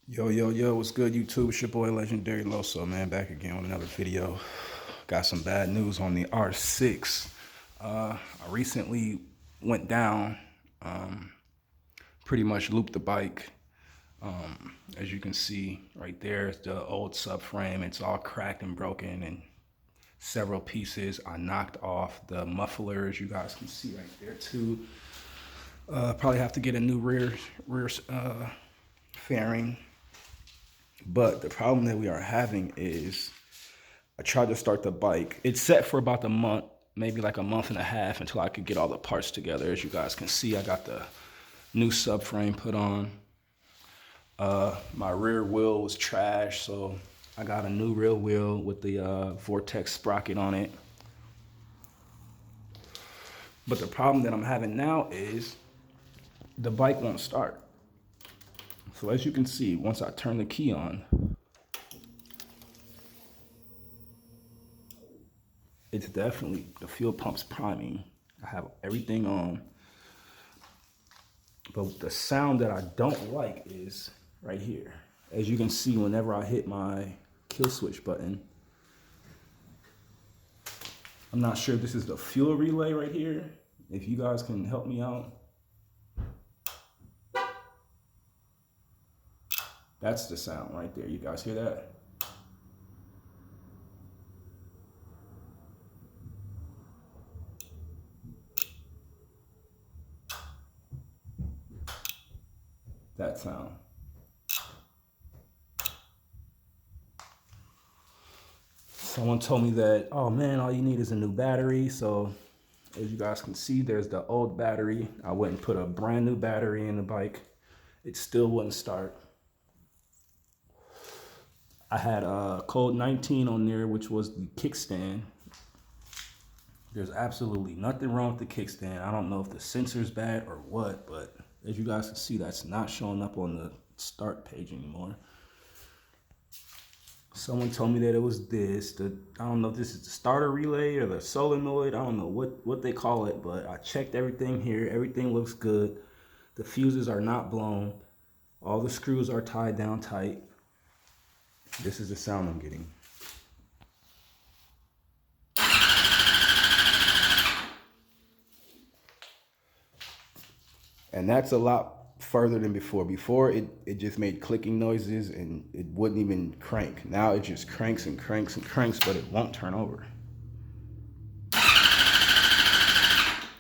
Yo, yo, yo, what's good, YouTube? It's your boy, Legendary Loso, man, back again with another video. Got some bad news on the R6. I recently went down, pretty much looped the bike. As you can see right there, it's the old subframe. It's all cracked and broken in several pieces. I knocked off the mufflers. You guys can see right there too. Probably have to get a new rear fairing. But the problem that we are having is I tried to start the bike. It's set for about a month, maybe like a month and a half until I could get all the parts together. As you guys can see, I got the new subframe put on. My rear wheel was trash, so I got a new rear wheel with the Vortex sprocket on it. But the problem that I'm having now is the bike won't start. So as you can see, once I turn the key on, it's definitely, the fuel pump's priming. I have everything on. But the sound that I don't like is right here. As you can see, whenever I hit my kill switch button, I'm not sure if this is the fuel relay right here. If you guys can help me out. That's the sound right there. You guys hear that? That sound. Someone told me that, oh man, all you need is a new battery. So as you guys can see, there's the old battery. I went and put a brand new battery in the bike. It still wouldn't start. I had code 19 on there, which was the kickstand. There's absolutely nothing wrong with the kickstand. I don't know if the sensor's bad or what, but as you guys can see, that's not showing up on the start page anymore. Someone told me that it was this. I don't know if this is the starter relay or the solenoid. I don't know what they call it, but I checked everything here. Everything looks good. The fuses are not blown. All the screws are tied down tight. This is the sound I'm getting. And that's a lot further than before. Before, it just made clicking noises and it wouldn't even crank. Now it just cranks and cranks and cranks, but it won't turn over.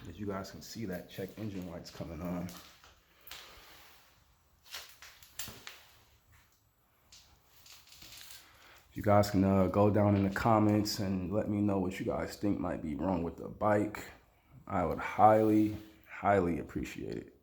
As you guys can see, that check engine light's coming on. You guys can go down in the comments and let me know what you guys think might be wrong with the bike. I would highly, highly appreciate it.